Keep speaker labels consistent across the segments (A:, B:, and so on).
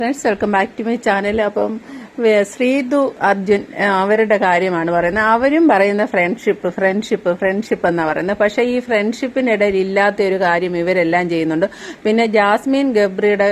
A: Friends, welcome back to my channel. അപ്പം ശ്രീതു അർജുൻ അവരുടെ കാര്യമാണ് പറയുന്നത്. അവരും പറയുന്ന ഫ്രണ്ട്ഷിപ്പ് എന്നാ പറയുന്നത്. പക്ഷെ ഈ ഫ്രണ്ട്ഷിപ്പിനിടയിൽ ഇല്ലാത്ത ഒരു കാര്യം ഇവരെല്ലാം ചെയ്യുന്നുണ്ട്. പിന്നെ ജാസ്മിൻ ഗബ്രിയുടെ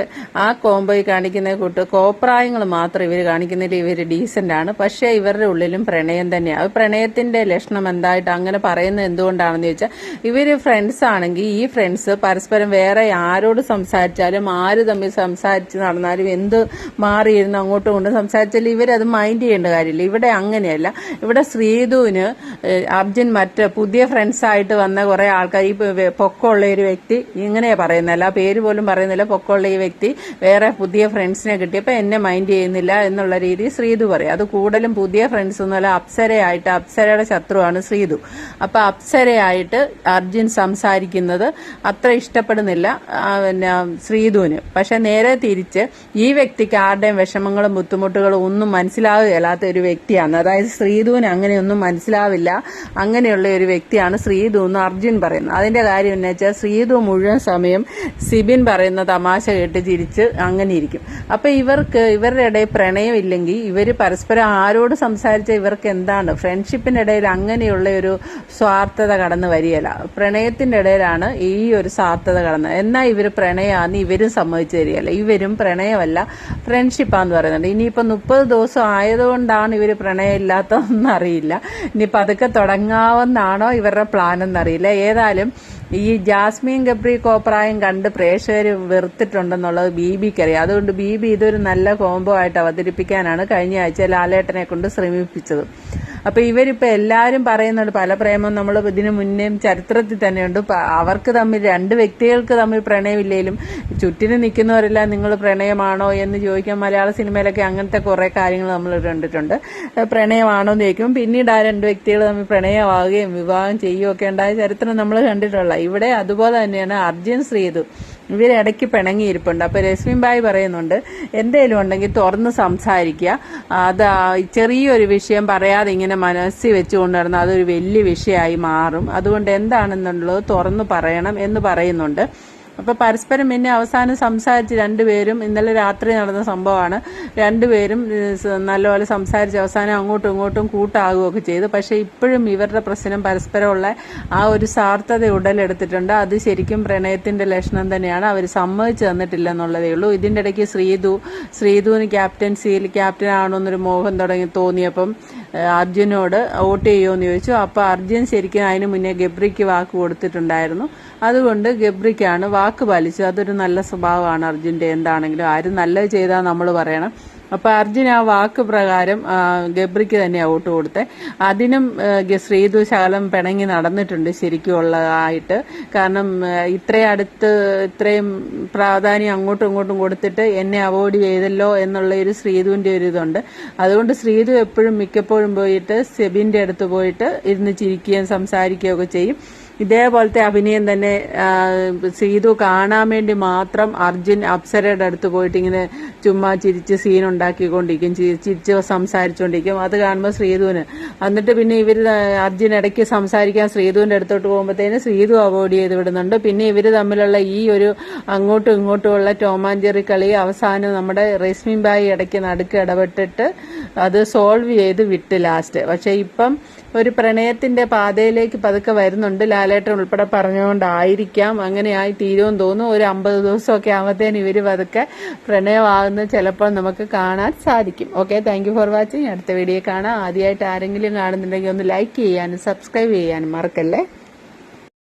A: ആ കോംബോയിൽ കാണിക്കുന്ന കൂട്ട് കോപ്രായങ്ങൾ മാത്രം ഇവർ കാണിക്കുന്നതിൽ ഇവർ ഡീസന്റ് ആണ്. പക്ഷെ ഇവരുടെ ഉള്ളിലും പ്രണയം തന്നെയാണ്. പ്രണയത്തിന്റെ ലക്ഷണം എന്തായിട്ട് അങ്ങനെ പറയുന്നത് എന്തുകൊണ്ടാണെന്ന് ചോദിച്ചാൽ, ഇവര് ഫ്രണ്ട്സ് ആണെങ്കിൽ ഈ ഫ്രണ്ട്സ് പരസ്പരം വേറെ ആരോട് സംസാരിച്ചാലും ആര് തമ്മിൽ സംസാരിച്ച് നടന്നാലും എന്ത് മാറിയിരുന്ന് അങ്ങോട്ടും ഇങ്ങോട്ടും സംസാരിച്ചാലും ഇവരത് മൈൻഡ് ചെയ്യേണ്ട കാര്യമില്ല. ഇവിടെ അങ്ങനെയല്ല. ഇവിടെ ശ്രീധുവിന് അർജുൻ മറ്റ് പുതിയ ഫ്രണ്ട്സ് ആയിട്ട് വന്ന കുറെ ആൾക്കാർ, ഈ പൊക്കമുള്ള ഒരു വ്യക്തി, ഇങ്ങനെയാ പറയുന്നല്ല, പേര് പോലും പറയുന്നില്ല, പൊക്കമുള്ള ഈ വ്യക്തി വേറെ പുതിയ ഫ്രണ്ട്സിനെ കിട്ടിയപ്പോൾ എന്നെ മൈൻഡ് ചെയ്യുന്നില്ല എന്നുള്ള രീതിയിൽ ശ്രീധു പറയും. അത് കൂടുതലും പുതിയ ഫ്രണ്ട്സ് ഒന്നുമല്ല, അപ്സരയുടെ ശത്രുവാണ് ശ്രീധു. അപ്പൊ അപ്സരയായിട്ട് അർജുൻ സംസാരിക്കുന്നത് അത്ര ഇഷ്ടപ്പെടുന്നില്ല പിന്നെ ശ്രീധുവിന്. പക്ഷെ നേരെ തിരിച്ച് ഈ വ്യക്തിക്ക് ആരുടെയും വിഷമങ്ങളും ബുദ്ധിമുട്ടുകളും ഒന്നും മനസ്സിലാവുകയില്ലാത്ത ഒരു വ്യക്തിയാണ്. അതായത് ശ്രീധുവിന് അങ്ങനെയൊന്നും മനസ്സിലാവില്ല, അങ്ങനെയുള്ള ഒരു വ്യക്തിയാണ് ശ്രീധു എന്ന് അർജുൻ പറയുന്നത്. അതിന്റെ കാര്യം എന്ന് വെച്ചാൽ ശ്രീധു മുഴുവൻ സമയം സിബിൻ പറയുന്ന തമാശ കേട്ട് ചിരിച്ച് അങ്ങനെ ഇരിക്കും. അപ്പൊ ഇവരുടെ ഇടയിൽ പ്രണയം ഇല്ലെങ്കിൽ ഇവര് പരസ്പരം ആരോട് സംസാരിച്ച ഇവർക്ക് എന്താണ് ഫ്രണ്ട്ഷിപ്പിന്റെ ഇടയിൽ അങ്ങനെയുള്ള ഒരു സ്വാർത്ഥത കടന്നു വരികയില്ല. പ്രണയത്തിന്റെ ഇടയിലാണ് ഈ ഒരു സ്വാർത്ഥത കടന്നത്. എന്നാൽ ഇവര് പ്രണയമാണെന്ന് ഇവരും സമ്മതിച്ചു തരികയല്ല. ഇവരും പ്രണയമല്ല, ഫ്രണ്ട്ഷിപ്പാന്ന് പറയുന്നുണ്ട്. ഇനിയിപ്പോ 30 ദിവസം ആയതുകൊണ്ടാണ് ഇവര് പ്രണയം ഇല്ലാത്തതെന്ന് അറിയില്ല. ഇനിയിപ്പോ അതൊക്കെ തുടങ്ങാവുന്നാണോ ഇവരുടെ പ്ലാൻ എന്നറിയില്ല. ഏതായാലും ഈ ജാസ്മിൻ ഗബ്രി കോപ്രായം കണ്ട് പ്രേക്ഷകർ വെറുത്തിട്ടുണ്ടെന്നുള്ളത് ബീബിക്കറിയാം. അതുകൊണ്ട് ബീബി ഇതൊരു നല്ല കോംബോ ആയിട്ട് അവതരിപ്പിക്കാനാണ് കഴിഞ്ഞ ആഴ്ച ലാലേട്ടനെ കൊണ്ട് ശ്രമിപ്പിച്ചത്. അപ്പൊ ഇവരിപ്പോ എല്ലാരും പറയുന്നുണ്ട് പല പ്രേമം നമ്മൾ ഇതിനു മുന്നേയും ചരിത്രത്തിൽ തന്നെയുണ്ട്. അവർക്ക് തമ്മിൽ, രണ്ട് വ്യക്തികൾക്ക് തമ്മിൽ പ്രണയമില്ലേലും ചുറ്റിന് നിൽക്കുന്നവരെല്ലാം നിങ്ങൾ പ്രണയമാണോ എന്ന് ചോദിക്കാൻ മലയാള സിനിമയിലൊക്കെ അങ്ങനത്തെ കുറെ കാര്യങ്ങൾ നമ്മൾ കണ്ടിട്ടുണ്ട്. പ്രണയമാണോ എന്ന് ചോദിക്കും. പിന്നീട് ആ രണ്ട് വ്യക്തികൾ തമ്മിൽ പ്രണയമാവുകയും വിവാഹം ചെയ്യുകയൊക്കെ ഉണ്ടായ ചരിത്രം നമ്മൾ കണ്ടിട്ടുള്ള. ഇവിടെ അതുപോലെ തന്നെയാണ് അർജുൻ ശ്രീധു ഇവരിടയ്ക്ക് പിണങ്ങിയിരിപ്പുണ്ട്. അപ്പൊ രശ്മിൻ ബായി പറയുന്നുണ്ട്, എന്തേലും ഉണ്ടെങ്കിൽ തുറന്ന് സംസാരിക്കുക, അത് ചെറിയൊരു വിഷയം പറയാതെ ഇങ്ങനെ മനസ്സിൽ വെച്ചുകൊണ്ട് നടന്നാൽ അതൊരു വലിയ വിഷയമായി മാറും. അതുകൊണ്ട് എന്താണെന്നുള്ളത് തുറന്ന് പറയണം എന്ന് പറയുന്നുണ്ട്. അപ്പൊ പരസ്പരം പിന്നെ അവസാനം സംസാരിച്ച് രണ്ടുപേരും, ഇന്നലെ രാത്രി നടന്ന സംഭവമാണ്, രണ്ടുപേരും നല്ലപോലെ സംസാരിച്ച് അവസാനം അങ്ങോട്ടും ഇങ്ങോട്ടും കൂട്ടാകുകയൊക്കെ ചെയ്തു. പക്ഷെ ഇപ്പോഴും ഇവരുടെ പ്രശ്നം പരസ്പരമുള്ള ആ ഒരു സ്വാർത്ഥത ഉടലെടുത്തിട്ടുണ്ട്. അത് ശരിക്കും പ്രണയത്തിന്റെ ലക്ഷണം തന്നെയാണ്. അവർ സമ്മതിച്ചു തന്നിട്ടില്ല എന്നുള്ളതേ ഉള്ളൂ. ഇതിന്റെ ഇടയ്ക്ക് ശ്രീധുവിന് ക്യാപ്റ്റൻ ആണോന്നൊരു മോഹം തോന്നിയപ്പം അർജുനോട് വോട്ട് ചെയ്യുമോന്ന് ചോദിച്ചു. അപ്പൊ അർജുൻ ശരിക്കും അതിന് മുന്നേ ഗബ്രിക്ക് വാക്ക് കൊടുത്തിട്ടുണ്ടായിരുന്നു. അതുകൊണ്ട് ഗബ്രിക്കാണ് വാക്ക് പാലിച്ചത്. അതൊരു നല്ല സ്വഭാവമാണ് അർജുന്റെ. എന്താണെങ്കിലും ആരും നല്ലത് ചെയ്താൽ നമ്മൾ പറയണം. അപ്പൊ അർജുൻ ആ വാക്ക് പ്രകാരം ഗബ്രിക്ക് തന്നെയാണ് വോട്ട് കൊടുത്തത്. അതിനും ശ്രീധു ശകലം പിണങ്ങി നടന്നിട്ടുണ്ട് ശരിക്കും ഉള്ളതായിട്ട്. കാരണം ഇത്രയും പ്രാധാന്യം അങ്ങോട്ടും ഇങ്ങോട്ടും കൊടുത്തിട്ട് എന്നെ അവോയ്ഡ് ചെയ്തല്ലോ എന്നുള്ള ഒരു ശ്രീധുവിന്റെ ഒരു ഇതുണ്ട്. അതുകൊണ്ട് ശ്രീധു എപ്പോഴും മിക്കപ്പോഴും പോയിട്ട് സെബിന്റെ അടുത്ത് പോയിട്ട് ഇരുന്ന് ചിരിക്കുകയും സംസാരിക്കുകയും ഒക്കെ ചെയ്യും. ഇതേപോലത്തെ അഭിനയം തന്നെ ശ്രീധു കാണാൻ വേണ്ടി മാത്രം അർജുൻ അപ്സരയുടെ അടുത്ത് പോയിട്ട് ഇങ്ങനെ ചുമ്മാ ചിരിച്ച് സീൻ ഉണ്ടാക്കിക്കൊണ്ടിരിക്കും, ചിരിച്ച് സംസാരിച്ചുകൊണ്ടിരിക്കും. അത് കാണുമ്പോൾ ശ്രീധുവിന്, എന്നിട്ട് പിന്നെ അർജുൻ ഇടയ്ക്ക് സംസാരിക്കാൻ ശ്രീധുവിന്റെ അടുത്തോട്ട് പോകുമ്പോഴത്തേന് ശ്രീധു അവോയ്ഡ് ചെയ്ത് വിടുന്നുണ്ട്. പിന്നെ ഇവര് തമ്മിലുള്ള ഈ ഒരു അങ്ങോട്ടും ഇങ്ങോട്ടുമുള്ള ടോമാഞ്ചെറി കളി അവസാനം നമ്മുടെ രശ്മിൻ ബായി ഇടയ്ക്ക് നടുക്ക് ഇടപെട്ടിട്ട് അത് സോൾവ് ചെയ്ത് വിട്ട് ലാസ്റ്റ്. പക്ഷെ ഇപ്പം ഒരു പ്രണയത്തിന്റെ പാതയിലേക്ക് പതുക്കെ വരുന്നുണ്ട്. ലാലേട്ടൻ ഉൾപ്പെടെ പറഞ്ഞുകൊണ്ടായിരിക്കാം അങ്ങനെയായി തീരുമെന്ന് തോന്നുന്നു. ഒരു 50 ദിവസമൊക്കെ ആകുമ്പോഴത്തേന് ഇവര് പതുക്കെ പ്രണയമാകുന്നത് ചിലപ്പോൾ നമുക്ക് കാണാൻ സാധിക്കും. Okay, thank you for watching. അടുത്ത വീഡിയോ കാണാം. ആദ്യമായിട്ട് ആരെങ്കിലും കാണുന്നുണ്ടെങ്കിൽ ഒന്ന് ലൈക്ക് ചെയ്യാനും സബ്സ്ക്രൈബ് ചെയ്യാനും മറക്കല്ലേ.